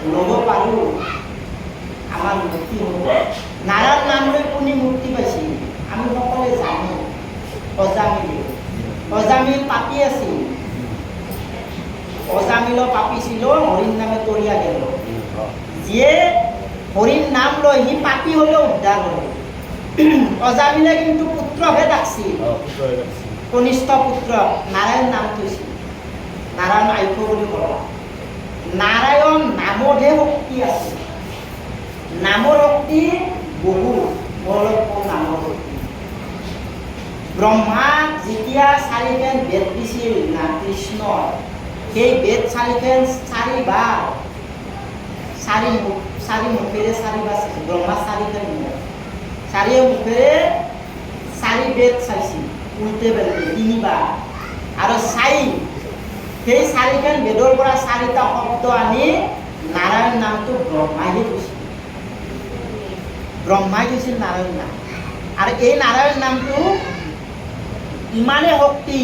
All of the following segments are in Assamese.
ল'ব পাৰোঁ আমাৰ মুক্তি হ'ব। নাৰায়ণ নাম লৈ কোনে মুক্তি পাইছিল আমি সকলোৱে জানো। অজামিল পাপী আছিল, অজামিলো পাপী ছিল, হৰিৰ নামে তৰিয়া গেল। যিয়ে হৰিৰ নাম লৈ সি পাপী হ'লেও উদ্ধাৰ হ'ল। অজামিলে কিন্তু পুত্ৰহে ডাকছিল, কনিষ্ঠ পুত্ৰ নাৰায়ণ নাম থৈছিল। নাৰায়ণ আইফ বুলি কয়। নাৰায়ণ নামতহে শক্তি আছে, নামৰ শক্তি বহুত, নামৰ শক্তি। ব্ৰহ্মাক যেতিয়া চাৰিখন বেদ দিছিল না কৃষ্ণ, সেই বেদ চাৰিখন চাৰিবাৰ চাৰি মুখেৰে চাৰিবাৰ চাইছিল। ব্ৰহ্মা চাৰিখন মুখ, চাৰি মুখেৰে চাৰি বেদ চাইছিল উল্টে বেলটে তিনিবাৰ। আৰু সেই চাৰিখন বেদৰ পৰা চাৰিটা শব্দ আনি নাৰায়ণ নামটো ব্ৰহ্মাইহে কৈছিল। ব্ৰহ্মাই কৈছিল নাৰায়ণ নাম। আৰু এই নাৰায়ণ নামটো ইমানেই শক্তি,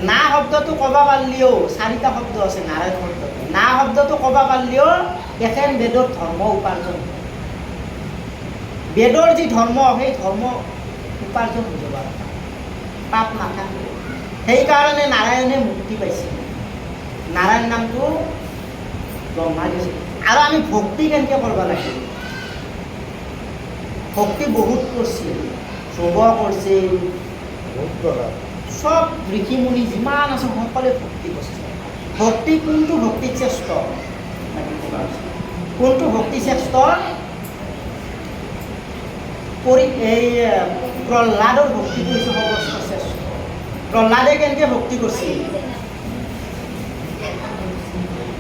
না শব্দটো ক'ব পাৰিলেও চাৰিটা শব্দ আছে নাৰায়ণ শব্দটো, না শব্দটো ক'ব পাৰিলেও এখন বেদৰ ধৰ্ম উপাৰ্জন, বেদৰ যি ধৰ্ম সেই ধৰ্ম উপাৰ্জন হৈ যাব, পাপ নাথাকে। সেইকাৰণে নাৰায়ণে মুক্তি পাইছিল। নাৰায়ণ নামটো ব্ৰহ্মা দিছিল। আৰু আমি ভক্তি কেনেকৈ কৰিব লাগিব? ভক্তি বহুত কৰিছিল, ধ্ৰুৱ কৰিছিল, চব ঋষি মুনি যিমান আছে সকলোৱে ভক্তি কৰিছিল। ভক্তি কোনটো ভক্তি শ্ৰেষ্ঠ? কোনটো ভক্তি শ্ৰেষ্ঠ? এই প্ৰহ্লাদৰ ভক্তিটো হৈছে সৰ্বশ্ৰেষ্ঠ শ্ৰেষ্ঠ। প্ৰহ্লাদে কেনেকৈ ভক্তি কৰিছিল?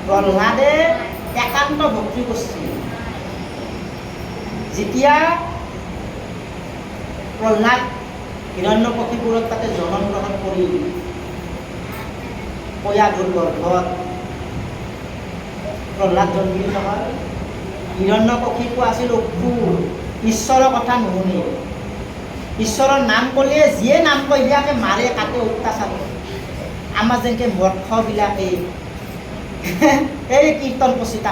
প্ৰহ্লাদে একান্ত ভক্তি কৰিছিল। যেতিয়া প্ৰহ্লাদ হিৰণ্যকশিপুৰত তাতে জন্ম গ্ৰহণ কৰি কয়াধুৰ গৰ্ভত প্ৰহ্লাদ জন্মিল নহয়। হিৰণ্যকশিপু আছিল অসুৰ, ঈশ্বৰৰ কথা নুশুনে। ঈশ্বৰৰ নাম ক'লে যিয়ে নাম কয় সিয়াকে মাৰে, কাটে, অত্যাচাৰ কৰে। আমাৰ যেনেকৈ মূৰ্খবিলাকে এই কীৰ্তন পচিতা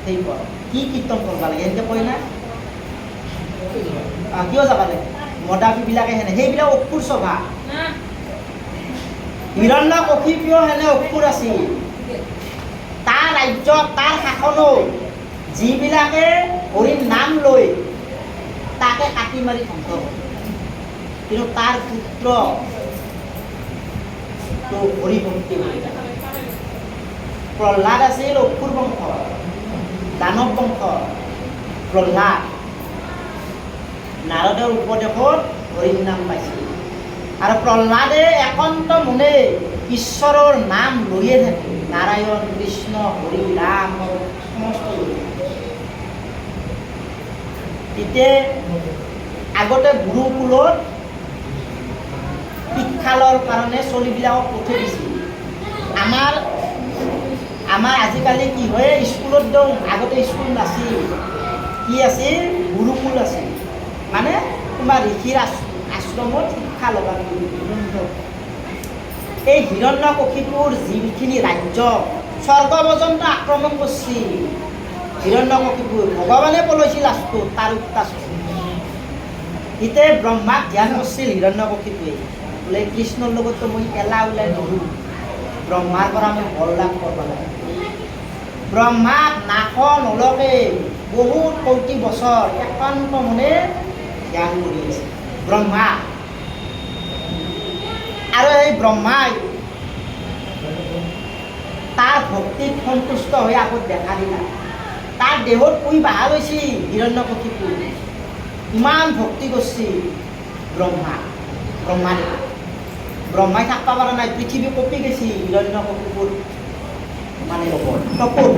সেই কয়, কি কীৰ্তন কৰিব লাগে এনেকৈ কয় না, কিয় যাব লাগে? মদাবীবিলাকে সেনে, সেইবিলাক অসুৰ স্বভাৱ। হিৰণ্যকশিপুও সেনে অসুৰ আছিল। তাৰ ৰাজ্যত, তাৰ শাসনত যিবিলাকে হৰিৰ নাম লৈ তাকে কাটি মাৰি ধ্বংস কৰে। কিন্তু তাৰ পুত্ৰ হৰি ভক্তি কৰি প্ৰহ্লাদ আছিল অসুৰ বংশ, দানৱ বংশ। প্ৰহ্লাদ নাৰদৰ উপদেশত হৰিৰ নাম পাইছিল। আৰু প্ৰহ্লাদে একান্ত মনে ঈশ্বৰৰ নাম লৈয়ে থাকে, নাৰায়ণ, কৃষ্ণ, হৰি, ৰাম সমস্ত লৈ। তেতিয়া আগতে গুৰুকুলত শিক্ষা লোৱাৰ কাৰণে ছোৱালীবিলাকক পঠাই দিছিল। আমাৰ আজিকালি কি হয়, স্কুলত দিওঁ, আগতে স্কুল নাছিল, কি আছিল? গুৰুকুল আছিল। মানে তোমাৰ ঋষিৰ আশ্ৰমত শিক্ষা ল'বা। এই হিৰণ্যকশিপুৰ যিখিনি ৰাজ্য স্বৰ্গ পৰ্যন্ত আক্ৰমণ কৰিছিল হিৰণ্যকশিপুৰ, ভগৱানে পলাইছিল লাষ্টত তাৰ অত্যাচাৰ। এতিয়া ব্ৰহ্মাক ধ্যান কৰিছিল হিৰণ্যকশিপুৰে, বোলে কৃষ্ণৰ লগতো মই এলা ওলাই নৰোঁ, ব্ৰহ্মাৰ পৰা মই বল লাভ কৰিব লাগে। ব্ৰহ্মাক নাশ নলকে বহুত কোটি বছৰ একান্ত মনে ধ্যান কৰি আছে ব্ৰহ্মা। আৰু এই ব্ৰহ্মাই তাৰ ভক্তিত সন্তুষ্ট হৈ আগত দেখা দিলা। তাৰ দেহত পুই বাহা লৈছি হিৰণ্যকশিপু, ইমান ভক্তি কৰিছে ব্ৰহ্মাই থাকিব পৰা নাই, পৃথিৱী কঁপি গৈছে হিৰণ্যকশিপুৰ মানে তপত।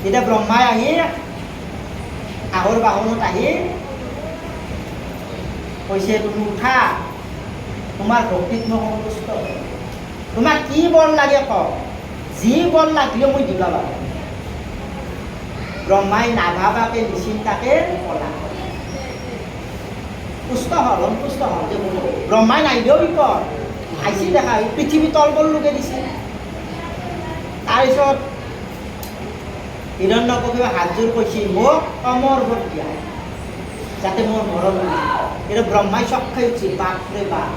এতিয়া ব্ৰহ্মাই আহি আগৰ বাহনত আহি কৈছে, তুমি উঠা, তোমাৰ ভক্তিত মই সন্তুষ্ট, তোমাক কি বল লাগে কওক, যি বল লাগিলেও মই দিবা পাৰোঁ। ব্ৰহ্মাই নাভাবাকে নিচিন্তাকে কলা, পুষ্ট হল, সন্তুষ্ট হল যে ব্ৰহ্মাই নাইদেও বিপদ আহিছিল। দেখা পৃথিৱী তলবল লোকে দিছে। তাৰপিছত হিৰণ্যকশিপুৱে হাতযোৰ কৈছে মোক অমৰ বৰ দিয়া যাতে মোৰ মৰণ নহয় কিন্তু ব্ৰহ্মাই চক খাই উঠি বাপৰে বাপ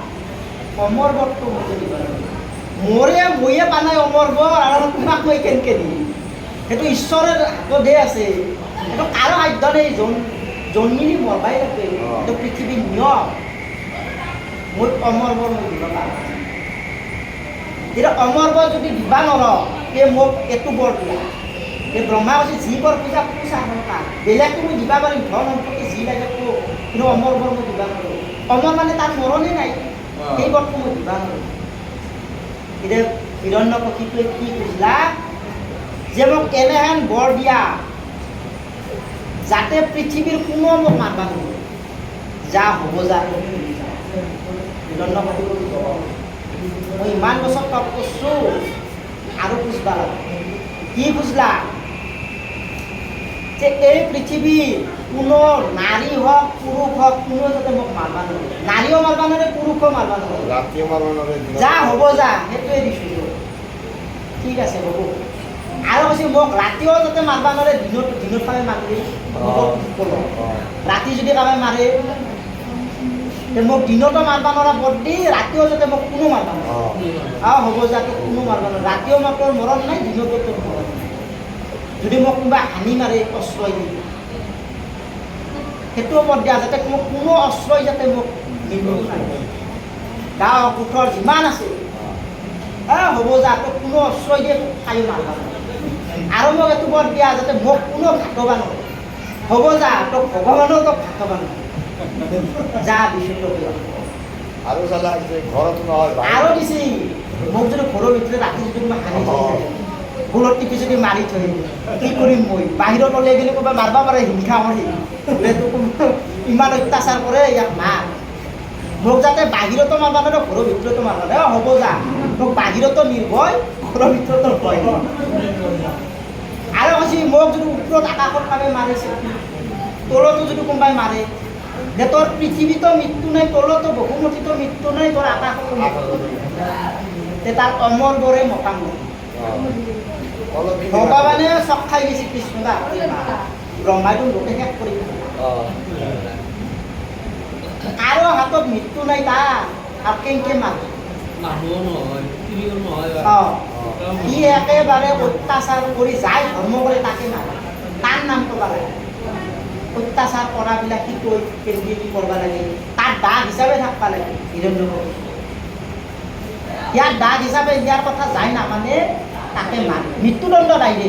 অমৰ বৰটো মোক দিব ময়ে পানাই অমৰ বৰ আৰু তোমাক মই কেনেকৈ দিম সেইটো ঈশ্বৰৰ হাততহে আছে সেইটো কাৰো সাধ্য নাই জন্মিলি মৰবাই লাগে এইটো পৃথিৱীৰ নিয়ম মই অমৰ বৰ মই দিব পাৰোঁ এতিয়া অমৰ বৰ যদি দিবা নোৱাৰো এই মোক এইটো বৰ দিয়া এই ব্ৰহ্মা কৈছে যি বৰ পূজা পূজা নকাৰ বেলেগটো মই দিবা পাৰিম ধন সম্পত্তি যি লাগে কিন্তু অমৰ বৰ মই দিবা নোৱাৰোঁ অমৰ মানে তাৰ মৰণেই নাই সেই বৰটো মই দিবা নোৱাৰোঁ এতিয়া হিৰণ্যকশিপুৱে কি বুজিলা যে মোক এনেহেন বৰ দিয়া যাতে পৃথিৱীৰ কোনো মোক মাৰবা নোৱাৰে যা হ'ব যা হিৰণ্যকশিপুৰ মই ইমান বছৰ তপ কৰিছোঁ আৰু বুজবা লাগে কি বুজলা যে এই পৃথিৱীৰ কোনো নাৰী হওক পুৰুষ হওক কোনো যাতে মোক মাৰবা নোৱাৰে নাৰীও মাৰবা নোৱাৰে পুৰুষো মাৰবা নোৱাৰে যা হ'ব যা সেইটোৱে দিছোঁ ঠিক আছে হ'ব আৰু কৈছে মোক ৰাতিও যাতে মাৰবা নোৱাৰে দিনত পালে মাৰিলে ৰাতি যদি কাৰোবাই মাৰে মোক দিনতো মাৰবা নোৱাৰা বৰ দি ৰাতিও যাতে মোক কোনো মাৰবা নোৱাৰে হ'ব যাতে কোনো মাৰবা নোৱাৰে ৰাতিও মোক তোৰ মৰণ নাই দিনতো তোৰ মৰণ নাই যদি মোক কোনোবা হানি মাৰে অশ্ৰয় দি সেইটোও বৰ দিয়া যাতে মোক কোনো অশ্ৰয় যাতে মোক নিৰ্মূল নাই গাঁও কোঠৰ যিমান আছে হ'ব যা তোক কোনো অশ্ৰয় দিয়ে খায়ো মাৰবা নোৱাৰে আৰু মোক এইটো বৰ দিয়া যাতে মোক কোনো ঘাটবা নোৱাৰে হ'ব যা তোক ভগৱানেও তোক ঘাটবা নোৱাৰে যা দিছোঁ আৰু চালা ঘৰত নহয় আৰু দিছি মোক যদি ঘৰৰ ভিতৰত ৰাতি যদি মই হানি থৈ ফুলত টিপি যদি মাৰি থৈ কি কৰিম মই বাহিৰত ওলাই গ'লে ক'ৰবাত মাৰবা পাৰে হিংসা কৰি বোলেতো ইমান অত্যাচাৰ কৰে ইয়াক মাৰ মোক যাতে বাহিৰতো মাৰবা নোৱাৰে ঘৰৰ ভিতৰতো মাৰবা নোৱাৰে হ'ব যা মোক বাহিৰতো নিৰ্ভয় ঘৰৰ ভিতৰতো ভয় আৰু কৈছে মোক যদি ওপৰত আকাশত কাৰোবাই মাৰিছে তলতো যদি কোনোবাই মাৰে যে তোৰ পৃথিৱীতো মৃত্যু নাই তলতো বহুমতীতো মৃত্যু নাই তোৰ আকাশতো মৃত্যু নাই তাৰ অমৰ বৰে মতামত ভগৱানে চক খাই গৈছে কৃষ্ণ ব্ৰহ্মাইটো লোকে শেষ কৰি কাৰো হাতত মৃত্যু নাই তাৰ আৰু কেনেকৈ মাৰে সি একেবাৰে অত্যাচাৰ কৰি যাই ধৰ্ম কৰে তাকে মাৰে তাৰ নামটো পাৰে অত্যাচাৰ কৰাবিলাক কি কৈ কেনেকৈ কি কৰিব লাগে তাৰ দাগ হিচাপে থাকিব লাগে হিৰণ্যকশিপু ইয়াৰ দাগ হিচাপে ইয়াৰ কথা যায় নামানে তাকে মান মৃত্যুদণ্ড নাই দে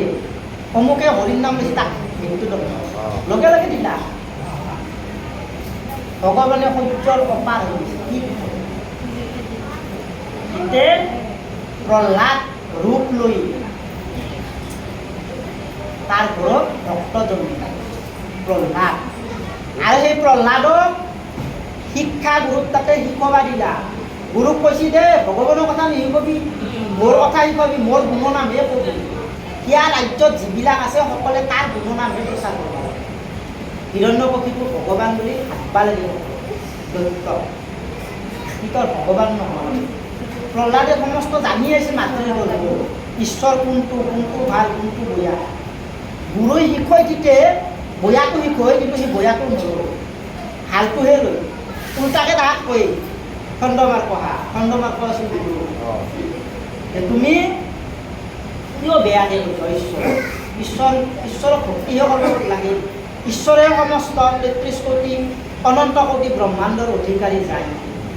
অমুকে হৰিৰ নাম লৈছে তাক মৃত্যুদণ্ড লগে লগে দিলা ভগৱানে সূৰ্যৰ অপাৰ হৈ গৈছে কি প্ৰহ্লাদ ৰূপ লৈ তাৰ ঘৰত ভক্ত জন্মিলে প্ৰহ্লাদ আৰু সেই প্ৰহ্লাদক শিক্ষা গুৰুক তাতে শিকবা দিলা গুৰুক কৈছি দে ভগৱানৰ কথা নিশিকবি মোৰ কথা শিকবি মোৰ গুণনামহে কবি ইয়াৰ ৰাজ্যত যিবিলাক আছে সকলোৱে তাৰ গুণনামহে প্ৰচাৰ কৰিব হিৰণ্যকশিপুৰ ভগৱান বুলি ভাবিব লাগিব দৈত্য তোৰ ভগৱান নহয় প্ৰহ্লাদে সমস্ত জানি আছে মাতৃ ঈশ্বৰ কোনটো ভাল কোনটো বেয়া গুৰুই শিকয় তেতিয়া বয়াটো শিকয় কিন্তু সি বয়াটো নলয় ভালটোহে লয় উল্টাকে তাক কয় খণ্ডমাৰ খণ্ডমাৰ আছিল তুমি কিয় বেয়াকৈ কৈছ ঈশ্বৰক ভক্তিহে কৰিব লাগে ঈশ্বৰে সমস্ত ৩৩ কোটি অনন্ত কোটি ব্ৰহ্মাণ্ডৰ অধিকাৰী যায়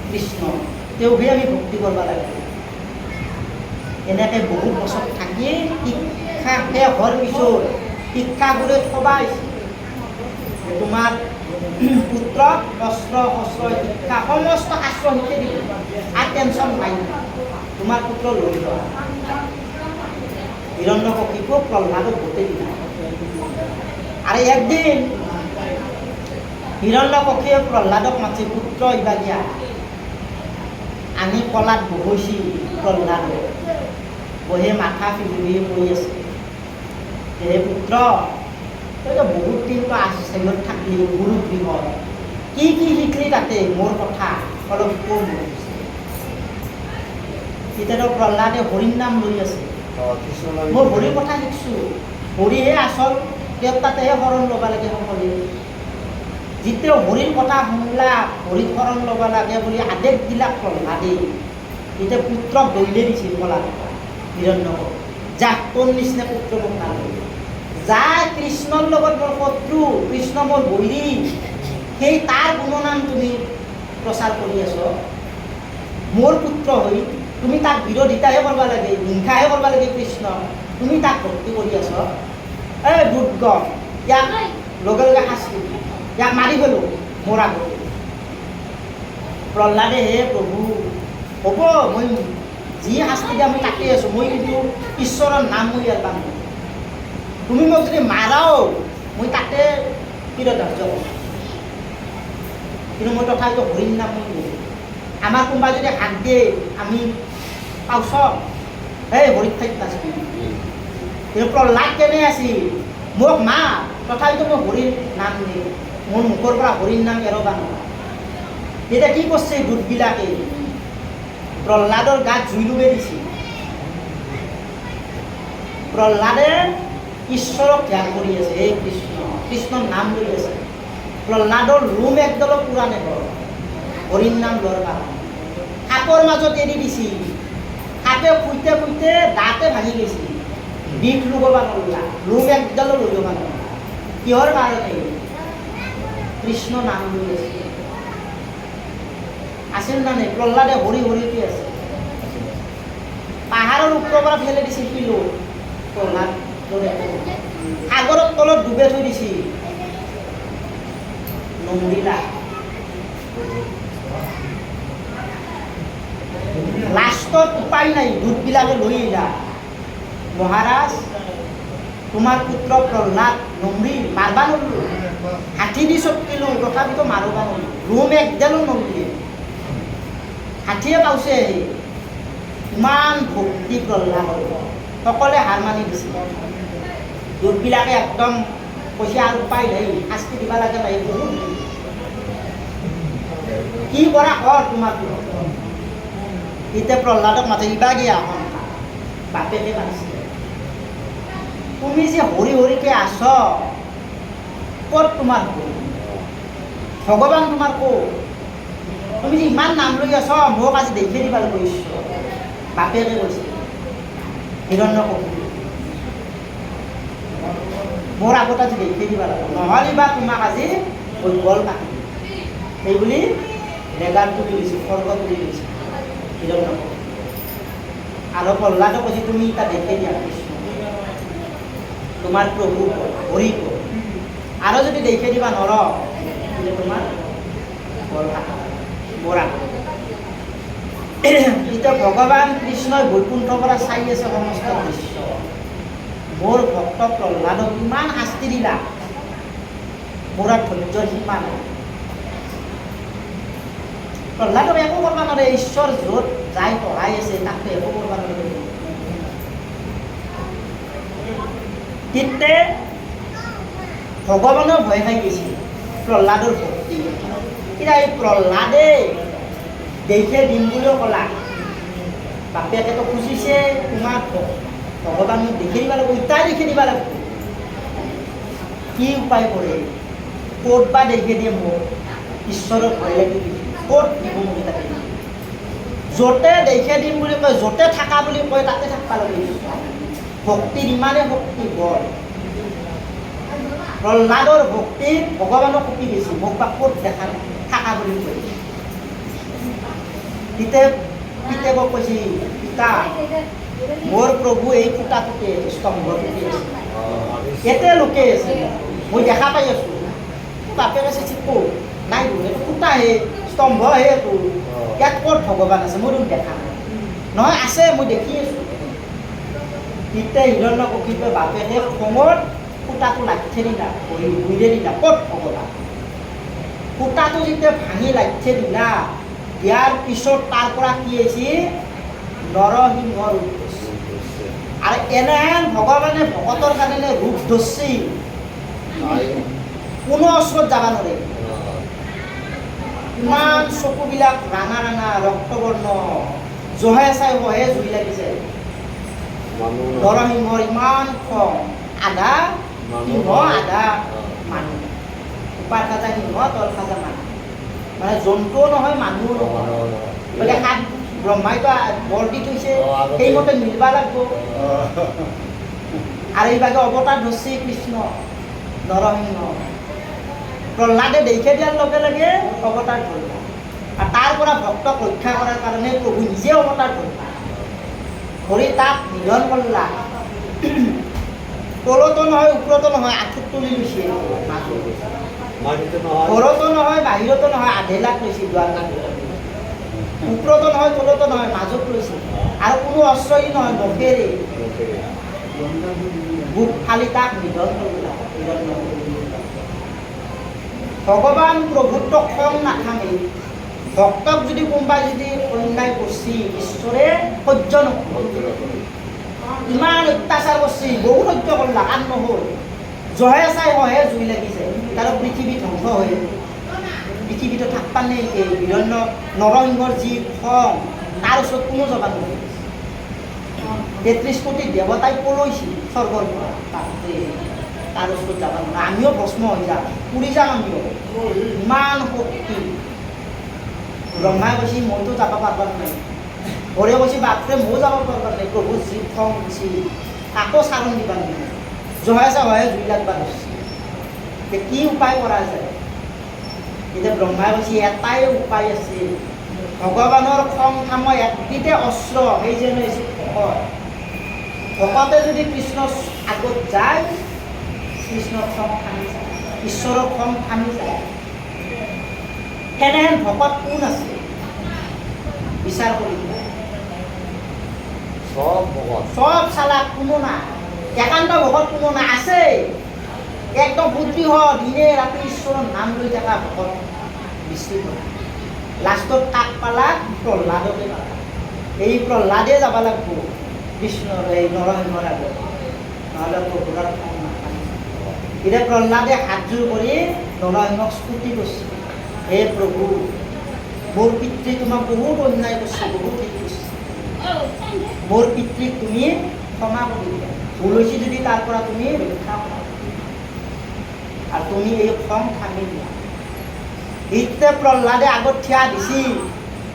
কৃষ্ণ তেওঁকহে আমি ভক্তি কৰিব লাগে এনেকৈ বহুত বছৰ থাকি শিক্ষা শেষ হোৱাৰ পিছত শিক্ষাগুৰুৱে থবাইছে তোমাৰ পুত্ৰক অস্ত্ৰ শস্ত্ৰ শিক্ষা সমস্ত শাস্ত্ৰ শিক্ষা দিব আৰু টেনশ্যন নাই তোমাৰ পুত্ৰ লৈ লোৱা হিৰণ্যকশিপু প্ৰহ্লাদক গোটেই দিলা আৰু একদিন হিৰণ্যকশিপুৱে প্ৰহ্লাদক মাতি পুত্ৰ ইবাগিয়া আমি কলাত বহিছি প্ৰহ্লাদ বহি মাথা ফিৰি পৰি আছে হে পুত্ৰ তইতো বহুত দিনতো আশ্ৰমত থাকলি গুৰু গৃহত কি শিকলি তাতে মোৰ কথা অলপ কম তেতিয়াতো প্ৰহ্লাদে হৰিৰ নাম লৈ আছে মই হৰিৰ কথা শিকছোঁ হৰিহে আচল, তেওঁ তাতেহে শৰণ ল'ব লাগে সকলোৱে। যেতিয়া হৰিৰ কথা শুনলা, হৰিত শৰণ ল'ব লাগে বুলি আদেশ দিলাক প্ৰহ্লাদে, তেতিয়া পুত্ৰক দৈলে দিছিল কলা হিৰণ্যক, যাক তোৰ নিচিনা পুত্ৰ মোক নালাগে। যাৰ কৃষ্ণৰ লগত মোৰ শত্ৰু, কৃষ্ণ মোৰ বৈৰী, সেই তাৰ গুণনাম তুমি প্ৰচাৰ কৰি আছ। মোৰ পুত্ৰ হৈ তুমি তাক বিৰোধিতাহে কৰিব লাগে, হিংসাহে কৰিব লাগে কৃষ্ণ, তুমি তাক ভক্তি কৰি আছ। এই দুৰ্গ, ইয়াক লগে লগে শাস্তি, ইয়াক মাৰি পেলো মোৰ আগত। প্ৰহ্লাদে, হে প্ৰভু, হ'ব মই যি শাস্তি দিয়া মই তাকেই আছোঁ, মই কিন্তু ঈশ্বৰৰ নাম মই ইয়াৰ পাম। তুমি মোক যদি মাৰাও মই তাতে শিৰধাৰ্য কৰিম, কিন্তু মই তথাপিতো হৰিৰ নাম মই দিওঁ। আমাৰ কোনোবাই যদি হাত দিয়ে আমি পাওছ, এই হৰিত ঠাইত নাচিবি। কিন্তু প্ৰহ্লাদ কেনে আছিল, মোক মা তথাপিতো মই হৰিৰ নাম দিম, মোৰ মুখৰ পৰা হৰিৰ নাম এৰবা নোৱাৰা। তেতিয়া কি কৰিছে দূতবিলাকে, প্ৰহ্লাদৰ গাত জুই লুবে দিছিল। প্ৰহ্লাদে ঈশ্বৰক ধ্যান কৰি আছে, এই কৃষ্ণ, কৃষ্ণৰ নাম লৈ আছে। প্ৰহ্লাদৰ ৰুম একদলো পুৰা নেবৰ, হৰিৰ নাম লোৱাৰ কাৰণে সাপৰ মাজত এৰি দিছিল। সাপে ফুইতে ফুইতে দাঁতে ভাঙি গৈছিল, বিষ লুববা নললা, ৰুম একদলো লৈ যাব নললা। কিহৰ কাৰণে? কৃষ্ণ নাম লৈ আছে। আছিল না নাই? প্ৰহ্লাদে হৰি হৰিকে আছে। পাহাৰৰ ওপৰৰ পৰা ফেলে দিছিল শিলো, প্ৰহ্লাদ সাগৰৰ তলত ডুবে থৈ দিছিল, নমৰিলা। লাষ্টত উপায় নাই, দূতবিলাকে লৈ আহিলা, মহাৰাজ তোমাৰ পুত্ৰ প্ৰহ্লাদ নমৰি, মাৰবা নললো, হাতী দি চটকিলো তথাপিতো মাৰবা নললো, ৰুম একডালো নললে, হাতীয়ে পাওছে। ইমান ভক্তি প্ৰহ্লাদৰ, সকলোৱে হাৰ মানি দিছিল। দূতবিলাকে একদম কৈছে আৰু উপায় নাই, শাস্তি দিব লাগে নাই, কি কৰা কৰ তোমাৰ। এতিয়া প্ৰহ্লাদক মাতে, ইবা গিয়া বাপেকে মাতিছে, তুমি যে হৰি হৰিকে আছ, ক'ত তোমাৰ হৰি? ভগৱান তোমাৰ ক'ত? তুমি যে ইমান নাম লৈ আছ, মোক আজি দেখি দিবা কৈছ। বাপেকে কৈছে হিৰণ্যকশিপুৰ, মোৰ আগত আজি দেখি দিবা লাগিব, নহ'লে বা তোমাক আজি গল কাটি সেইবুলি ৰেগাৰটো তুলিছে, স্বৰ্গ তুলি দিছে হিৰণ্যকশিপুৰ। আৰু প্ৰহ্লাদে কৈছে তুমি এতিয়া দেখি দিয়া কৃষ্ণ, তোমাৰ প্ৰভু হৰি ক'ত, আৰু যদি দেখি দিবা নৰ তোমাৰ গল কাটি মোৰ আগত। এতিয়া ভগৱান কৃষ্ণই বৈকুণ্ঠৰ পৰা চাই আছে সমস্ত দৃশ্য। মোৰ ভক্ত প্ৰহ্লাদক ইমান শাস্তি দিলা, মোৰ ধৈৰ্যৰ সীমা নাই। প্ৰহ্লাদক একো কৰিব নোৱাৰে, ঈশ্বৰ য'ত যাই পঢ়াই আছে তাকে একো কৰিব নোৱাৰে। তেতিয়া ভগৱানৰ ভয় খাই গৈছিল প্ৰহ্লাদৰ ভক্তি। এতিয়া এই প্ৰহ্লাদে দেখে দিম বুলিও ক'লা, বাপেকেতো খুজিছে তোমাক ভগৱান মোক দেখি দিব লাগিব, ইটাই দেখি দিব লাগিব। কি উপায় কৰে, ক'ত বা দেখি দিয়ে মোক, ঈশ্বৰৰ ভয় লাগি ক'ত দিব মোক তাকে। য'তে দেখে দিম বুলি কয়, য'তে থাকা বুলি কয় তাতে থাকবা লাগে। ভক্তিৰ ইমানেই শক্তি বল, প্ৰহ্লাদৰ ভক্তিত ভগৱানক শক্তি বেছি, মোক বা ক'ত দেখা থাকা বুলি কয়। পিতেকক কৈছে, পিতা মোৰ প্ৰভু এই ফুটাটোতে স্তম্ভটোতে আছে, ইয়াতে লুকে আছে, মই দেখা পাই আছো। বাপেকে কৈছে ক'ত? নাই এইটো ফুটাহে, স্তম্ভহে এইটো, ইয়াত ক'ত ভগৱান আছে, মই দেখোন দেখা নাই। নহয় আছে, মই দেখি আছো। তেতিয়া হিৰণ্যকশিপুৰে বাপেকে খঙত ফুটাটো লাঠি দিলা, ভৰিৰে দিলা, ক'ত ভগৱান? ফুটাটো যেতিয়া ভাঙি লাঠি দিলা, দিয়াৰ পিছত তাৰ পৰা কি হৈছে, নৰসিংহ ৰূপ ধৰিছে। আৰু এনেহেন ভগৱানে ভকতৰ কাৰণে ৰূপ ধৰিছে, কোনো ওচৰত যাব নোৱাৰে। ইমান চকুবিলাক ৰাঙা ৰাঙা ৰক্তবৰ্ণ, জহে চাই হহে জুই লাগিছে। নৰসিংহৰ ইমান খং, আধা মানুহ, সিংহ আধা অ। মানুহ ওপাৰ খাজা সিংহ তল খাজা মানুহ মানে জন্তুও নহয় মানুহও নহয় বোলে সাত ব্ৰহ্মাইতো বৰ দি থৈছে আগতে। সেইমতে মিলবা লাগব আৰু এইভাগে অৱতাৰ ধৰছি কৃষ্ণ নৰসিংহ প্ৰহ্লাদে দেখে দিয়াৰ লগে লগে অৱতাৰ ধৰিলা আৰু তাৰ পৰা ভক্তক ৰক্ষা কৰাৰ কাৰণে প্ৰভু নিজে অৱতাৰ ধৰিলা ধৰি তাক নিধন কৰলা তলতো নহয় ওপৰতো নহয় আঁঠুত তুলি লৈছে মাটিতে নহয় ঘৰতো নহয় বাহিৰতো নহয় আধেলাক লৈছে দুৱাৰ ওপৰতো নহয় তলতো নহয় মাজত লৈছে আৰু কোনো অস্ত্ৰই নহয় নখেৰে বুক ফালি তাক নিধন কৰিলা ভগৱান প্ৰভুত্ব খং নাথাকে ভক্তক যদি কোনোবাই যদি অন্যায় কৰিছে ঈশ্বৰে সহ্য নকৰে ইমান অত্যাচাৰ কৰিছে বহুত সহ্য কৰলা আন নহ'ল জহে চাই হহে জুই লাগিছে তাৰ পৃথিৱী ধ্বংস হৈ পৃথিৱীটো থাকবা নে বিৰণ্য নৰসিংহৰ যি খং তাৰ ওচৰত কোনো যাব নোৱাৰে 33 কোটি দেৱতাই পলৈছিল স্বৰ্গৰ পৰা তাৰ ওচৰত যাব নোৱাৰে আমিও ভস্ম হৈ যাম পুৰি যাম আমিও ইমান শক্তি ব্ৰহ্মাই কৈছে মইতো যাব পাৰবাৰ নাই হৰে কৈছে বাপৰে ময়ো যাব পাৰবাৰ নাই প্ৰভুৰ যি খং দিছিল কাকো চাৰণ দিবা নাই জহাই চাহে জুই লাগবা ধৰছি কি উপায় কৰা যায় এতিয়া ব্ৰহ্মাই কৈছে এটাই উপায় আছে ভগৱানৰ খং থাময় একবিধে অস্ত্ৰ সেই যেন হৈছে ভকতে যদি কৃষ্ণ আগত যায় কৃষ্ণৰ খং থামি যায় ঈশ্বৰৰ খং থামি যায় সেনেহেন ভকত কোন আছে বিচাৰ কৰি সব ভগত সব চালাক কোনো নাই একান্ত ভকত কোনো নাই আছে একদম বুদ্ধি হয় দিনে ৰাতি ঈশ্বৰৰ নাম লৈ থকা ভকত বেছি লাষ্টত কাক পালা প্ৰহ্লাদকে পালা এই প্ৰহ্লাদে যাব লাগব কৃষ্ণৰ এই নৰসিংহৰ আগত নহ'লে প্ৰভুৰ খং নাথাকে এতিয়া প্ৰহ্লাদে হাতযোৰ কৰি নৰসিংহক স্তুতি কৰিছে হে প্ৰভু মোৰ পিতৃ তোমাক বহুত অন্যায় কৰিছে বহুত ঠিক কৰিছে মোৰ পিতৃক তুমি ক্ষমা কৰি দিয়া ভুল হৈছে যদি তাৰ পৰা তুমি ৰক্ষা কৰা আৰু তুমি এই খং থামি দিয়া এতিয়া প্ৰহ্লাদে আগত থিয়া দিছি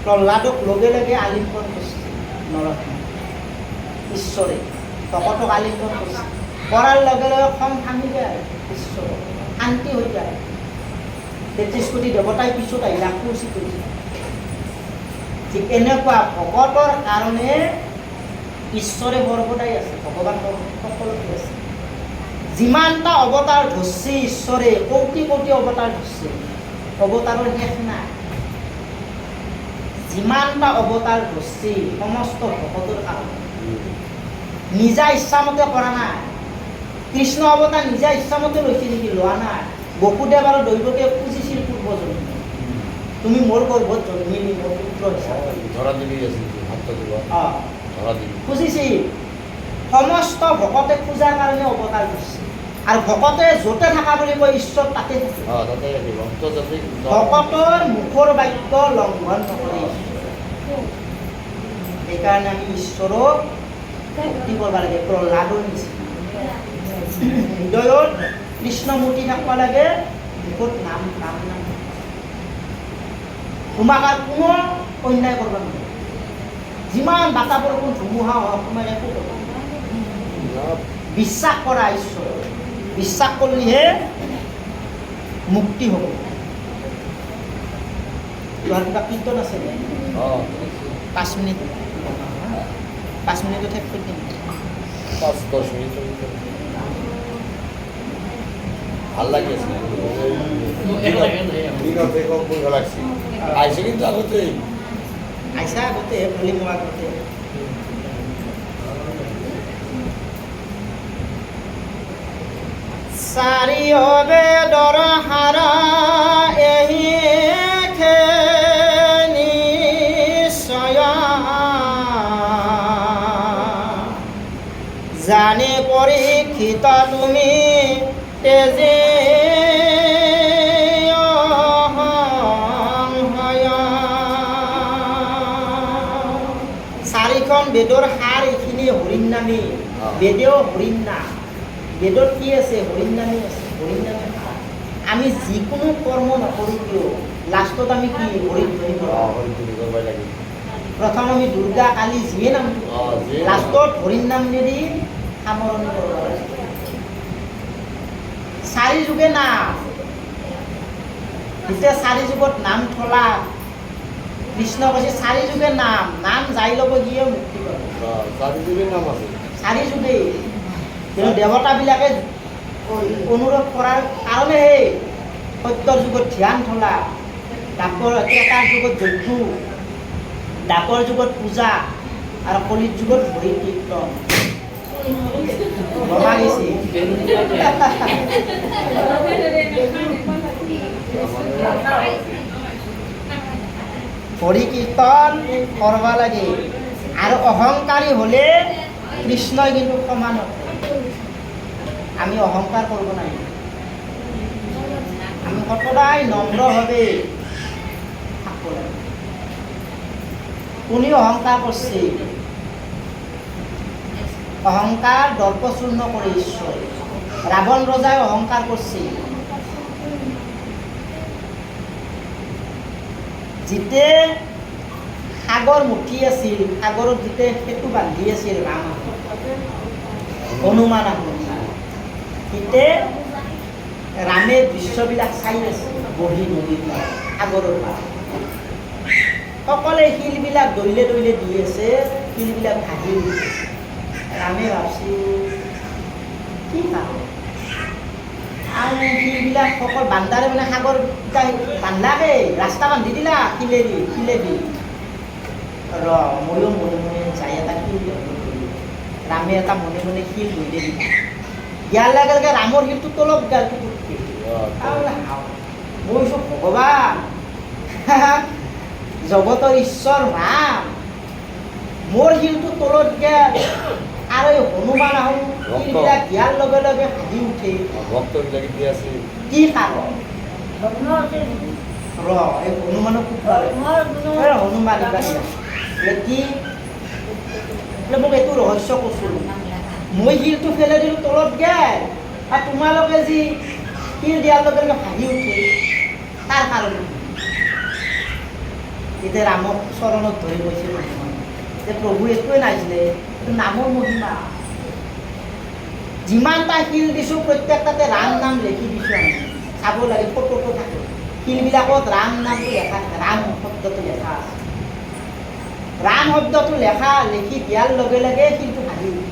প্ৰহ্লাদক লগে লগে আলিংগন কৰিছে নৰসিংহ ঈশ্বৰে ভকতক আলিংগন কৰিছে কৰাৰ লগে লগে খং থামি যায় ঈশ্বৰ শান্তি হৈ যায় 33 কোটি দেৱতাই পিছত আহিলে খুচি কৰিছে ঠিক এনেকুৱা ভকতৰ কাৰণে ঈশ্বৰে সৰ্বদাই আছে ভগৱান সকলোতে আছে যিমানটা অৱতাৰ ধৰছে ঈশ্বৰে কোটি কোটি অৱতাৰ ধৰছে অৱতাৰৰ শেষ নাই যিমানটা অৱতাৰ ধৰছে সমস্ত ভকতৰ কাৰণে নিজা ইচ্ছামতে কৰা নাই কৃষ্ণ অৱতাৰ নিজা ইচ্ছামতে লৈছে নেকি লোৱা নাই বসুদেৱ আৰু দৈৱকে খুজিছিল পূৰ্বজন্ম তুমি মোৰ গৰ্ভত জন্মিলি মোৰ পুত্ৰ হিচাপে ধৰা দিবি আছিল হাতত দিব ধৰা দিবি খুজিছিল সমস্ত ভকতে খোজাৰ কাৰণে অৱতাৰ কৰিছে আৰু ভকতে য'তে থকা বুলি কয় ঈশ্বৰ তাতে থাকে তাতে ৰাখিব ভক্ত যাতে ভকতৰ মুখৰ বাক্য লংঘন নকৰে সেইকাৰণে আমি ঈশ্বৰক ভক্তি কৰিব লাগে প্ৰহ্লাদৰ নিচিনা হৃদয়ত কৃষ্ণমূৰ্তি থাকিব লাগে মুখত নাম নাম নাম তোমাক আৰু কোনো অন্যায় কৰিব নোৱাৰে যিমান বাতা বৰষুণ ধুমুহা হওক তোমাৰ একো কৰিব নোৱাৰে বিশ্বাস কৰা ঈশ্বৰ বিশ্বাস কৰিলেহে মুক্তি হ'ব তোমাৰ কিবা কীৰ্তন আছে 5 মিনিট 5 মিনিটত শেষ কৰি দিম 5-10 মিনিট ভাল লাগি আছে দিনতে কম কৰিব লাগছে আহিছে কিন্তু আগতে আইসা আগতে বলি মোৰ আগতে চাৰিও বেদৰ হাৰা এহি নিশ্চয় জানি পৰীক্ষিত তুমি তেজে চাৰিখন বেদৰ সাৰ এইখিনি হৰিণ নামী বেদেও হৰিণ নাম বেদত কি আছে হৰিৰ নামে আছে হৰিৰ নামে আমি যিকোনো কৰ্ম নকৰোঁ কিয় লাষ্টত আমি কি হৰিৰ ধ্বনি কৰোঁ হৰিধুনী কৰবাই লাগে প্ৰথম আমি দুৰ্গা কালী যিয়ে নাম যিয়ে নাম। লাষ্টত হৰিৰ নাম নেদি সামৰণি কৰিব লাগে চাৰি যুগে নাম যেতিয়া চাৰি যুগত নাম থলা কৃষ্ণ কৈছে চাৰি যুগে নাম নাম যাই ল'ব গিয়ে মুক্তি পাব চাৰিজুৰিৰ নাম আছে চাৰি যুগে কিন্তু দেৱতাবিলাকে অনুৰোধ কৰাৰ কাৰণে সেই সত্যৰ যুগত ধ্যান থলা ত্ৰেতাৰ যুগত যজ্ঞ দ্বাপৰ যুগত পূজা আৰু কলিৰ যুগত হৰি কীৰ্তন ভবা গৈছে হৰি কীৰ্তন কৰিব লাগে আৰু অহংকাৰী হ'লে কৃষ্ণই কিন্তু সমান আমি অহংকাৰ কৰিব নাই আমি সদায় নম্ৰভাৱে থাকিব লাগে কোনে অহংকাৰ কৰিছে অহংকাৰ দৰ্পচূৰ্ণ কৰে ঈশ্বৰ ৰাৱণ ৰজাই অহংকাৰ কৰিছে যেতিয়া সাগৰ মুঠি আছিল সাগৰত যেতিয়া সেতু বান্ধি আছিল ৰাম হনুমান তেতিয়া ৰামে দৃশ্যবিলাক চাই আছিল বহি নদীত সাগৰৰ পাৰ সকলে শিলবিলাক দৈলে দৈলে দি আছে শিলবিলাক ভাগি উঠিছে ৰামে ভাবছি কি কাম আৰু শিলবিলাক সকল বান্ধাৰে মানে সাগৰ বান্ধাকে ৰাস্তা বান্ধি দিলা শিলেদি ময়ো মনে মনে যাই এটা শিল ৰামে এটা মনে মনে শিল ধৰিলে দিলা ইয়াৰ লগে লগে ৰামৰ শিলটো তলত গাল মই চব ভগৱান জগতৰ ঈশ্বৰ ৰাম মোৰ শিলটো তলত গেল আৰু এই হনুমান আহোঁ শিলবিলাক দিয়াৰ লগে লগে ভাগি উঠে ভক্তবিলাকে দি আছে কি কাৰণ এই হনুমানক হনুমান কি মোক এইটো ৰহস্য কৈছোঁ মই শিলটো ফেলাই দিলোঁ তলত গেল আৰু তোমালোকে যি শিল দিয়াৰ লগে লগে ভাগি উঠে তাৰ কাৰণে এতিয়া ৰামক চৰণত ধৰি গৈছে যে প্ৰভু একোৱে নাছিলে এইটো নামৰ মহিমা যিমানটা শিল দিছোঁ প্ৰত্যেকটাতে ৰাম নাম লিখি দিছোঁ আমি চাব লাগে ফটোটো থাকে শিলবিলাকত ৰাম নামটো লেখা থাকে ৰাম শব্দটো লেখা আছে ৰাম শব্দটো লিখি দিয়াৰ লগে লগে শিলটো ভাগি উঠে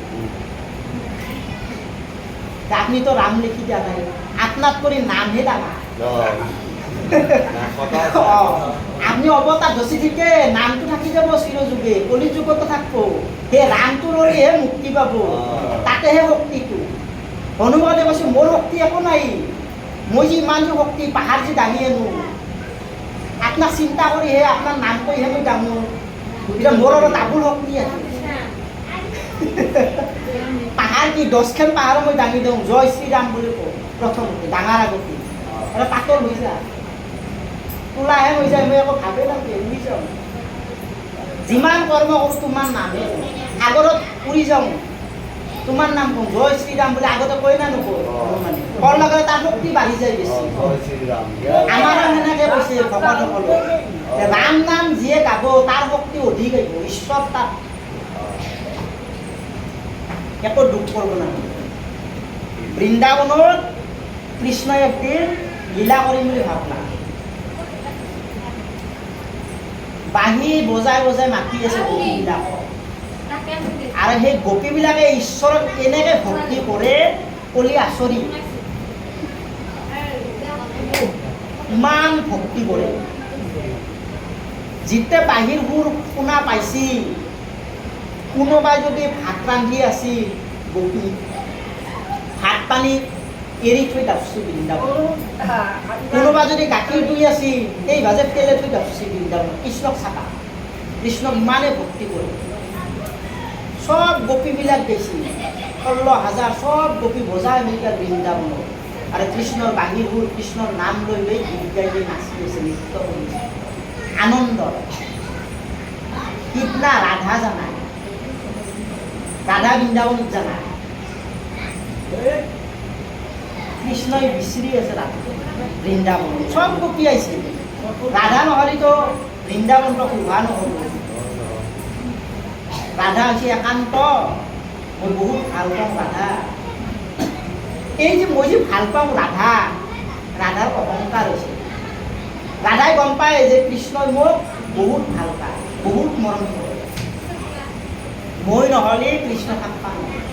আপনিতো ৰাম লিখি দিয়া নাই আপনাত কৰি নামহে ডাঙৰ আপনি অৱতাৰ ধচি ঠিকে নামটো থাকি যাব চিৰযুগে কলি যুগতো থাকিব সেই ৰামটো ল'লেহে মুক্তি পাব তাতেহে শক্তিটো হনুমানে কৈছে মোৰ শক্তি একো নাই মই যি ইমান শক্তি পাহাৰ যি দাঙি আনো আপোনাক চিন্তা কৰিহে আপোনাৰ নাম কৰিহে মই দাঙো এতিয়া মোৰ অলপ ডাবুল শক্তি আছে পাহাৰ কি 10খন পাহাৰ মই দাঙি দিওঁ জয় শ্ৰীৰাম বুলি কওঁ প্ৰথমতে ডাঙৰ আগতে এটা পাতল হৈ যায় তোলাহে হৈ যায় মই একো ভাবে নালাগে শুই যাওঁ যিমান কৰ্ম কৰোঁ তোমাৰ নামহে সাগৰত উৰি যাওঁ তোমাৰ নাম কওঁ জয় শ্ৰীৰাম বুলি আগতে কৈ না নকওঁ মানে কল লগে তাৰ শক্তি বাঢ়ি যায় বেছি আমাৰো সেনেকৈ কৈছে ভকতসকলে ৰাম নাম যিয়ে গাব তাৰ শক্তি অধিক আহিব ঈশ্বৰ তাত একো দুখ কৰিব নালাগে বৃন্দাবনত কৃষ্ণই একদিন লীলা কৰিম বুলি ভাবলা বাঁহী বজাই বজাই মাতি আছে গোপীবিলাকক আৰু সেই গোপীবিলাকে ঈশ্বৰক কেনেকৈ ভক্তি কৰে কলি আচৰিত ইমান ভক্তি কৰে যেতিয়া বাঁহীৰ সুৰ শুনা পাইছি কোনোবাই যদি ভাত ৰান্ধি আছিল গোপী ভাত পানী এৰি থৈ যাবছি বৃন্দাবন কোনোবা যদি গাখীৰ দুই আছিল সেই ভাজে তেলে থৈ যাবছি বৃন্দাবন কৃষ্ণক চাকা কৃষ্ণক ইমানেই ভক্তি কৰে সব গোপীবিলাক গেছি 16,000 সব গোপী বজাই মেলিয়া বৃন্দাবনত আৰু কৃষ্ণৰ বাঁহীৰ সুৰ কৃষ্ণৰ নাম লৈ লৈ গীত গাই গাই নাচি আছে নৃত্য কৰিছে আনন্দ সিদিনা ৰাধা জানাই ৰাধা বৃন্দাবনত জানাই কৃষ্ণই বিচৰি আছে ৰাধা বৃন্দাবন চব গোপী আহিছে ৰাধা নহ'লেতো বৃন্দাবনটো শোভা নহ'ব ৰাধা হৈছে একান্ত মই বহুত ভাল পাওঁ ৰাধা এই যে মই যে ভাল পাওঁ ৰাধাৰ অহংকাৰ হৈছে ৰাধাই গম পায় যে কৃষ্ণই মোক বহুত ভাল পায় বহুত মৰম কৰে মই নহ'লে কৃষ্ণ থাকবা নহয়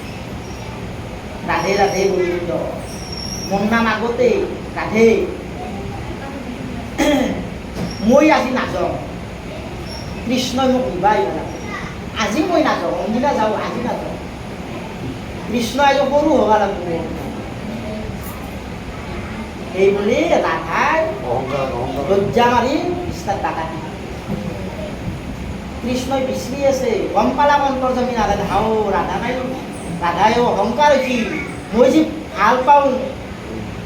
ৰাধে ৰাধে গোবিন্দ মোৰ নাম আগতে ৰাধে মই আজি নাযাওঁ কৃষ্ণই মোক নিবাই আজি মই নাযাওঁ অন্যদিনা যাওঁ আজি নাযাওঁ কৃষ্ণ আজি সৰু হ'ব লাগিব এই বুলি ৰাধাই লজ্জা মাৰি বিস্তাৰ ডাকাতি কৃষ্ণই বিচৰি আছে গম পালা অন্তৰ্যামী নাৰায়ণ হাও ৰাধা নাই ৰাধাই অহংকাৰ হৈছে মই যে ভাল পাওঁ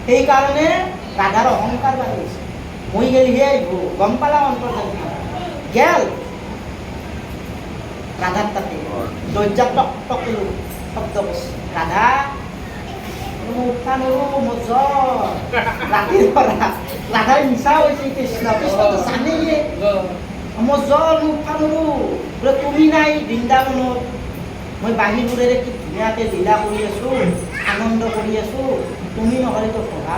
সেইকাৰণে ৰাধাৰ অহংকাৰ বাঢ়িছে মই গেলিহে আহিব গম পালা অন্তৰ্যামী গেল ৰাধাৰ তাতে লজ্জা টক টক শব্দ কৰিছে ৰাধা উঠা নৰো মোৰ জ্বৰ ৰাতিৰ পৰা ৰাধাই মিছা হৈছে কৃষ্ণটো জানেই মোৰ জ্বৰ মই উঠা নৰো বোলে তুমি নাই বৃন্দাবনত মই বাহিৰবোৰেৰে কি ধুনীয়াকৈ লীলা কৰি আছোঁ আনন্দ কৰি আছোঁ তুমি নহ'লেতো ভগা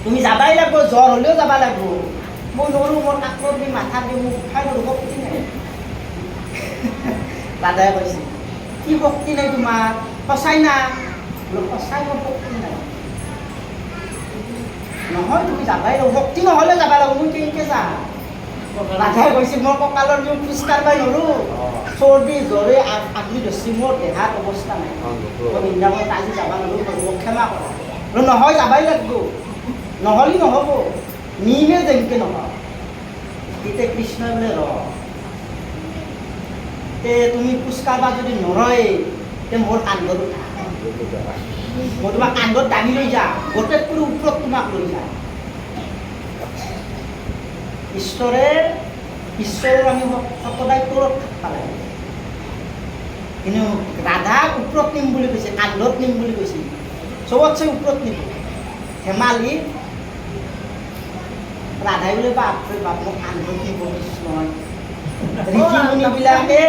তুমি যাবাই লাগিব জ্বৰ হ'লেও যাব লাগিব মই নৰো মোৰ কাকত দি মাথা দি মোক উঠাই নৰো শক্তি নাই ৰাধাই কৈছে কি শক্তি নাই তোমাৰ সঁচাই না সঁচাই মোৰ শক্তি নাই নহয় তুমি যাবাই লাগিব শক্তি নহ'লে যাব লাগিব মই কেনেকৈ যাম ৰাধাই কৈছে মোৰ কঁকালৰ দিওঁ খোজ কাঢ়বাই নৰো চৰ্দি জ্বৰে আগলি ধৰিছে মোৰ দেহাত অৱস্থা নাই মই বৃন্দাবনত আজি যাব নোৱাৰো মোক ক্ষমা কৰা নহয় যাবাই লাগিব নহ'লে নহ'ব নিমে যেনেকৈ নহয় তেতিয়া কৃষ্ণই বোলে তুমি খোজ কাঢ়বা যদি নৰয় তে মোৰ কান্ধত উঠা মই তোমাক কান্ধত দাঙি লৈ যাম গোটেই পুৰো ওপৰত তোমাক লৈ যাম ঈশ্বৰৰ আমি সদায় তলত থাকবা লাগে কিন্তু ৰাধাক ওপৰত নিম বুলি কৈছে কান্ধত নিম বুলি কৈছে চবতছে ওপৰত নিব ধেমালি ৰাধাই বোলে বাপৰে বাপ মোক কান্ধত নিব কৃষ্ণই ঋষি মুনিবিলাকে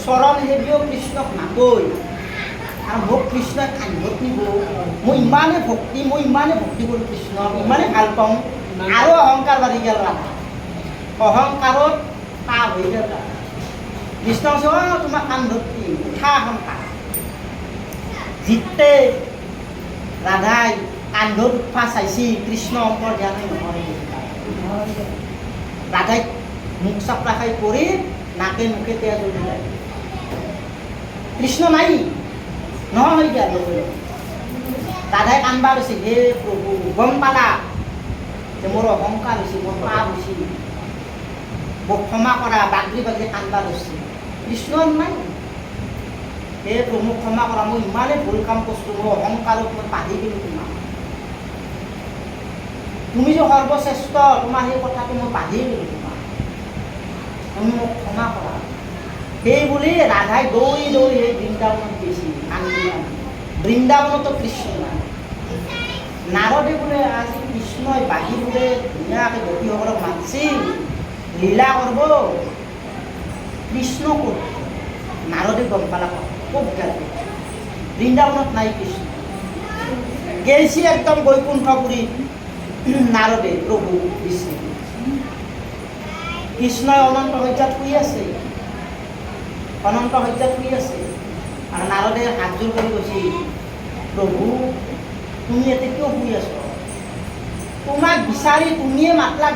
চৰণ সেবিও কৃষ্ণক নাকৈ আৰু মোক কৃষ্ণই কান্ধত নিব মই ইমানে ভক্তি কৰোঁ কৃষ্ণক ইমানে ভাল পাওঁ আৰু অহংকাৰ বাঢ়ি গ'ল ৰাধা অহংকাৰত পাপ হৈ গ'ল কৃষ্ণ কৈছে তোমাক কান্ধত দিম উঠা অহংকাৰ জিতে ৰাধাই কান্ধত উঠা চাইছি কৃষ্ণ অংকৰ জ্ঞানে নহয় ৰাধাই মুখ চাপৰা খাই পৰি নাকে মুখে তেজ ওলাই কৃষ্ণ নাই নহয় দিয়া ৰাধাই কান্দবা লৈছে হে প্ৰভু গম পালা যে মোৰ অহংকাৰ হৈছে মোৰ পাপ হৈছে মোক ক্ষমা কৰা বাগৰি কান্দবা লৈছে কৃষ্ণ নাই হে প্ৰভু মোক ক্ষমা কৰা মই ইমানেই ভুল কাম কৰিছোঁ মোৰ অহংকাৰত মই বান্ধি দিলোঁ তোমাক তুমি যে সৰ্বশ্ৰেষ্ঠ তোমাৰ সেই কথাটো মই বান্ধি দিলোঁ তোমাক তুমি মোক ক্ষমা কৰা সেই বুলি ৰাধাই দৌৰি দৌৰি সেই বৃন্দাবনত গৈছিল কান্দি বৃন্দাবনতো কৃষ্ণ নাই নাৰদে বোলে আজি কৃষ্ণই বাহিৰবোৰে ধুনীয়াকৈ গোপীসকলক মাতিছিল লীলা কৰিব কৃষ্ণ ক'ত নাৰদে গম পালা ক'ত গেল বৃন্দাবনত নাই কৃষ্ণ গেছি একদম বৈকুণ্ঠপুৰী নাৰদে প্ৰভু বিষ্ণু কৃষ্ণই অনন্ত শয্যাত শুই আছে আৰু নাৰদে হাতযোৰ কৰি কৈছে প্ৰভু তুমি ইয়াতে কিয় শুই আছ তোমাক বিচাৰি তুমিয়ে মাতলা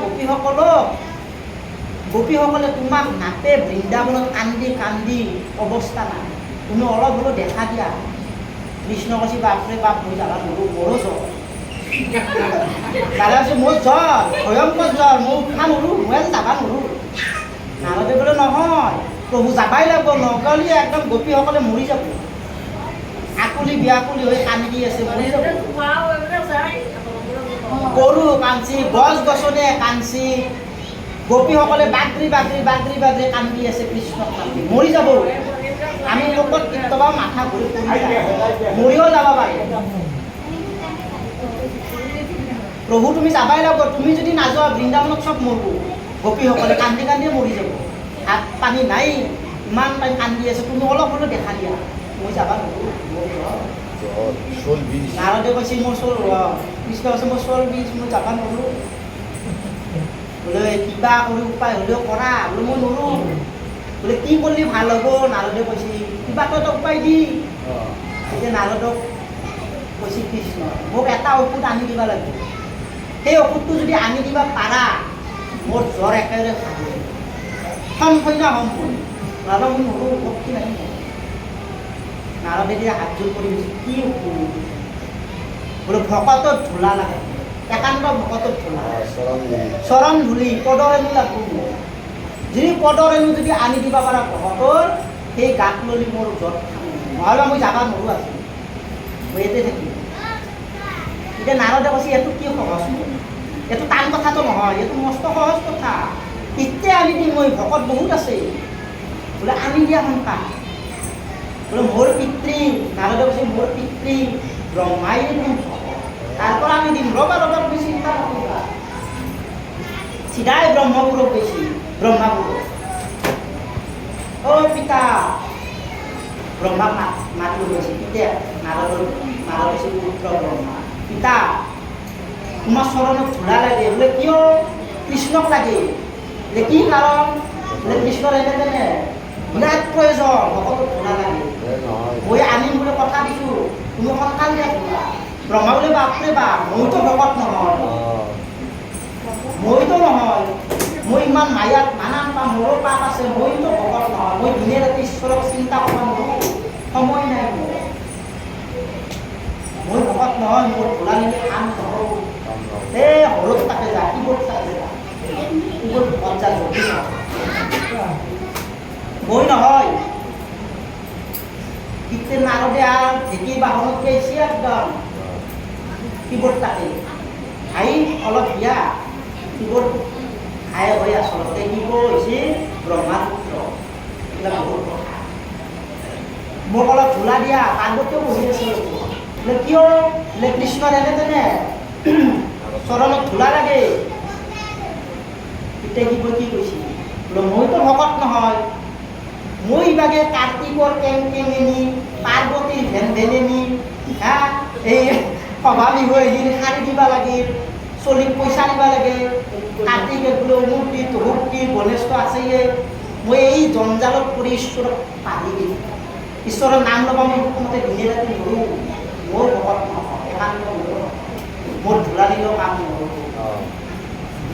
গোপীসকলে তোমাক নাতে বৃন্দাবনত কান্দি কান্দি অৱস্থা নাই তুমি অলপ হ'লেও দেখা দিয়া কৃষ্ণ কৈছে বাপৰে বাপ মই যাবা নোৱাৰোঁ বড়ো জ্বৰ দাদা কৈছে মোৰ জ্বৰ ভয়ংকৰ জ্বৰ মই উঠা নোৱাৰোঁ মই যাবা নোৱাৰোঁ নাৰদে বোলে নহয় প্ৰভু যাবাই লাগিব নগ'লে একদম গোপীসকলে মৰি যাব আকুলি ব্যাকুলি হৈ কান্দি আছে মৰি যাব গৰু কান্দছি গছ গছনিয়ে কান্দছি গোপীসকলে বাগৰি কান্দি আছে কৃষ্ণক কান্দি মৰি যাব আমি লোকত কেতিয়াবা মাথা ঘূৰি মৰিও যাব পাৰে প্ৰভু তুমি যাবাই লাগিব, তুমি যদি নাযোৱা বৃন্দাবনত চব মৰিব, গোপীসকলে কান্দি কান্দিয়ে মৰি যাব। ভাত পানী নাই, ইমান টাইম কান্দি আছে, তুমি অলপ হ'লেও দেখা দিয়া, মই যাবা নোৱাৰোঁ। জ্বৰ, চৰ্বি। নাৰদে কৈছে মোৰ কৃষ্ণ কৈছে মোৰ চোৰ বীজ, মই যাবা নোৱাৰোঁ। বোলে কিবা কৰি উপায় হ'লেও কৰা, বোলে মই নোৱাৰোঁ। বোলে কি কৰিলে ভাল হ'ব? নাৰদে কৈছে কিবাটো এটা উপায় দি। এতিয়া নাৰদক কৈছে কৃষ্ণ মোক এটা ঔষধ আনি দিব লাগিব, সেই ঔষধটো যদি আনি দিব পাৰা মোৰ জ্বৰ একেবাৰে ভাল হৈ যাব। সম্পূৰ্ণ সম্পূৰ্ণ নাৰদ মই নোৱাৰোঁ, শক্তি নাই। নাৰদে দিয়া হাত জোৰ কৰি কৈছে কি ঔষধ? বোলে ভকতত ধূলা লাগে, একান্ত ভকতত ধূলা, চৰণ ধূলি পদৰেণু লাগিব। যদি পদৰেণু যদি আনি দিব পাৰা ভকতৰ, সেই গাত ললি মোৰ জ্বৰ নহ'লে মই যাব নোৱাৰোঁ আছিল, মই ইয়াতে থাকিম। এতিয়া নাৰদে কৈছে এইটো কি সহজ, এইটো টান কথাটো নহয়, এইটো মস্ত সহজ কথা। এতিয়া আনি দিম, মই ভকত বহুত আছে, বোলে আনি দিয়া সোনকাল। বোলে মোৰ পিতৃ, নাৰদে কৈছে মোৰ পিতৃ ব্ৰহ্মাই দিম, তাৰপৰা আমি দিম। ৰ'বা ৰ'বা তুমি চিন্তা নকৰিবা। চিধাই ব্ৰহ্মপুৰক গৈছে, ব্ৰহ্মাপুৰ। অ' পিতা, ব্ৰহ্মাক মাত লৈ গৈছে। তেতিয়া নাৰদ হৈছে পুত্ৰ ব্ৰহ্মা। পিতা তোমাৰ চৰণত ধূলা লাগে। বোলে কিয়? কৃষ্ণক লাগে। বোলে কি কাৰণ? বোলে কৃষ্ণৰ এনেতেনে বিৰাট প্ৰয়োজন, ভকতক ধূলা লাগে। মই আনিম বুলি কথা দিছোঁ, তুমি সোনকাল দিয়া ধূলা। ব্ৰহ্মা বোলে বাপৰে বাপ, মইতো ভকত নহয়, মইতো নহয়, মই ইমান মায়াত নানান পাম, মোৰো পাপ আছে, মইতো ভকত নহয়, মই দিনে ৰাতি ঈশ্বৰক চিন্তা কৰিব নোৱাৰোঁ, সময় নাই মোৰ। মই ভকত নহয়, মোৰ ধূলা নিলে কাম নহ'ব। এই হৰত তাকে যা, কিবোৰ্ড তাকে যা, কিবোৰ্ড ভকত যা, যদি মই নহয়। কীৰ্তন নাৰদে আৰু ঢেঁকী বাহনত গৈছে একদম, কিবোৰ্ড তাকে আহি অলপ বিয়া কিবোৰ্ড খাই হৈ আচলতে কিবোৰ্ড হৈছে ব্ৰহ্মাৰ পুত্ৰ। এইবিলাক বহুত কথা। মোক অলপ ধূলা দিয়া, পাৰ্বতীও বহি আছে। বোলে কিয়? বোলে কৃষ্ণৰ এনেতেনে চৰণত ধূলা লাগে। তেতিয়া কিবোৰ্ড কি কৈছে? বোলে মইতো ভকত নহয়, মই ইভাগে কাৰ্তিকৰ কেংকেঙেনি, পাৰ্বতীৰ ভেনভেনেনি, এই সভা বিহু এদিন শাৰী দিব লাগিল, চলিক পইচা দিব লাগে, কাৰ্তিকে বোলে অমুক তমুক গণেশটো আছেয়ে। মই এই জঞ্জালত পৰি ঈশ্বৰক পাহৰি দিম, ঈশ্বৰৰ নাম ল'ব মই প্ৰথমতে দিনে ৰাতি নৰোঁ। মোৰ ভকত নহয়, একান্ত মোৰ ধূলা দিলেও কাম নকৰোঁ।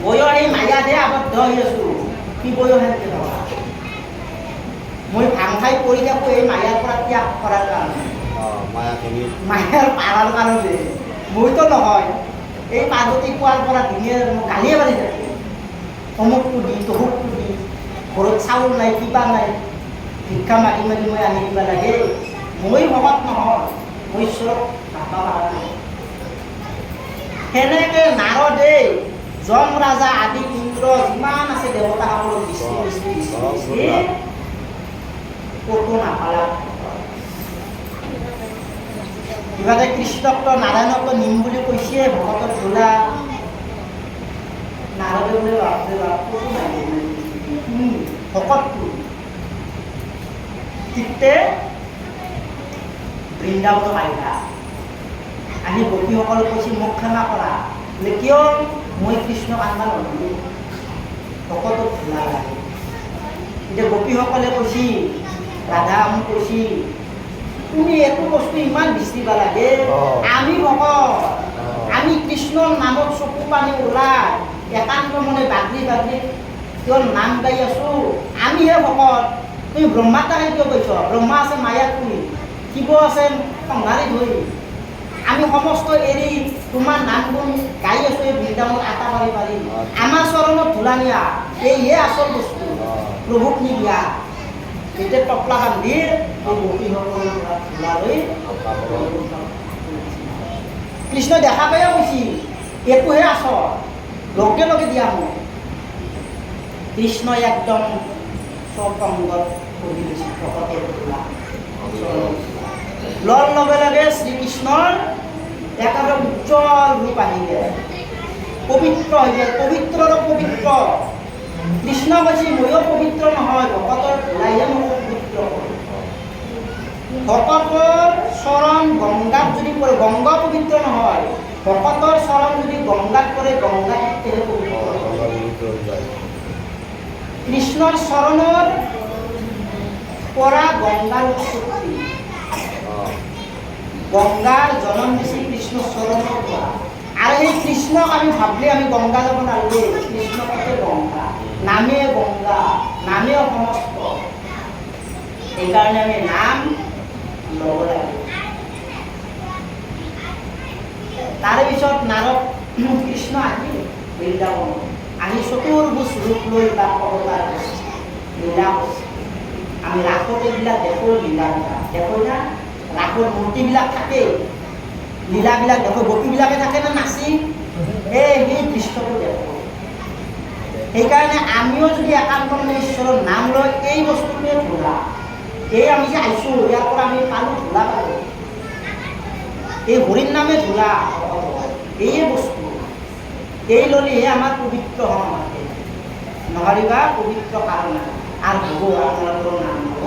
ময়ো এই মায়াতে আবদ্ধ হৈ আছোঁ, কি বয়ো সেনেকৈ নহয়। মই ভাং খাই পৰি থাকোঁ এই মায়াৰ পৰা ত্যাগ কৰাৰ কাৰণে, মায়াৰ পাৰাৰ কাৰণে। মইতো নহয়, এই পাৰ্বতী কোৱাৰ পৰা দিনে গালিয়ে পাৰি থাকে, অমুকটো দি তমুকটো দি, ঘৰত চাউল নাই কিবা নাই, ভিক্ষা মাৰি মাৰি মই আনি দিব লাগে। মই ভকত নহয়, মই ঈশ্বৰক ভাবিব পৰা নাই। সেনেকে নাৰদে যম ৰাজা আদি ইন্দ্ৰ যিমান আছে দেৱতাসকলক দৃষ্টি ক'তো নাপালা। ইভাগে কৃষ্ণকতো নাৰায়ণকতো নিম বুলি কৈছে, ভকতৰ ধূলা। নাৰদে বোলে বাপৰে বাপ ক'তো নাই ভকতটো। তিতে বৃন্দাবনত আহিলা, আহি গোপীসকল কৈছে মোক ক্ষমা কৰা। বোলে কিয়? মই কৃষ্ণক আনিব নোৱাৰিলোঁ, ভকতক ধূলা লাগে। এতিয়া গোপীসকলে কৈছে, ৰাধা মোক কৈছে তুমি এইটো বস্তু ইমান বিচাৰিব লাগে, আমি ভকত, আমি কৃষ্ণৰ নামত চকু পানী ওলাই একান্ত মনে বাগৰি বাগৰি তেওঁৰ নাম গাই আছোঁ, আমিহে ভকত। তুমি ব্ৰহ্মাক তাকে কিয় কৈছ? ব্ৰহ্মা আছে মায়াত, তুমি শিৱ আছে সংহাৰী ধৰি, আমি সমস্ত এৰি তোমাৰ নাম গুণ গাই আছোঁ এই বৃন্দাবনত আটা পাৰি পাৰি। আমাৰ চৰণত ধূলা নিয়া, এইহে আচল বস্তু, প্ৰভুক নিদিয়া। তেতিয়া টপলা বান্ধি এই গোপীসকলৰ পৰা ধূলা লৈ কৃষ্ণ দেখা পাইও কৈছে একোহে আচল, লগে লগে দিয়া মোক। কৃষ্ণই একদম স্বসংগত কৰি লৈছে ভকতৰ ধূলা। লোৱাৰ লগে লগে শ্ৰীকৃষ্ণৰ একেবাৰে উজ্জ্বল ৰূপ আহিলে। পবিত্ৰ হৈ যায়, পবিত্ৰৰ পবিত্ৰ। কৃষ্ণ কৈছে ময়ো পবিত্ৰ নহয়, ভকতৰ ধূলাইহে মোক পবিত্ৰ কৰে। ভকতৰ চৰণ গংগাত যদি পৰে, গংগা পবিত্ৰ নহয়, ভকতৰ চৰণ যদি গংগাত পৰে, গংগাত পবিত্ৰ হয়। কৃষ্ণৰ চৰণৰ পৰা গংগাৰ উৎপত্তি। গংগাৰ জন্ম দিছে কৃষ্ণৰ চৰণৰ পৰা। আৰু সেই কৃষ্ণক আমি ভাবিলে আমি গংগা যাব নালাগে। কৃষ্ণ কতে গংগা, নামে গংগা, নামে সমস্ত। সেইকাৰণে আমি নাম ল'ব লাগে। তাৰে পিছত নাৰদ কৃষ্ণ আহিল বৃন্দাবন, আহি চতুৰ্ভুজ ৰূপ লৈ তাক অৱতাৰ কৰিছে, লীলা কৰিছে। আমি ৰাসত এইবিলাক দেখোঁ, লীলাবিলাক দেখোঁ না, ৰাসৰ মূৰ্তিবিলাক থাকে, লীলাবিলাক দেখোঁ, গোপীবিলাকে থাকে না নাচি, সেই দৃশ্যটো দেখোঁ। সেইকাৰণে আমিও যদি একান্ত মনে ঈশ্বৰৰ নাম লয়, এই বস্তুটোৱে ধূলা। এই আমি যে আহিছোঁ, ইয়াৰ পৰা আমি পালোঁ ধূলা পালোঁ। এই হৰিৰ নামে ধূলা, এইয়ে বস্তু। এই ল'লেহে আমাৰ পবিত্ৰ হওঁ, নহ'লে বা পবিত্ৰ কাৰণ আৰু হ'ব আপোনালোকৰ নাম হ'ব।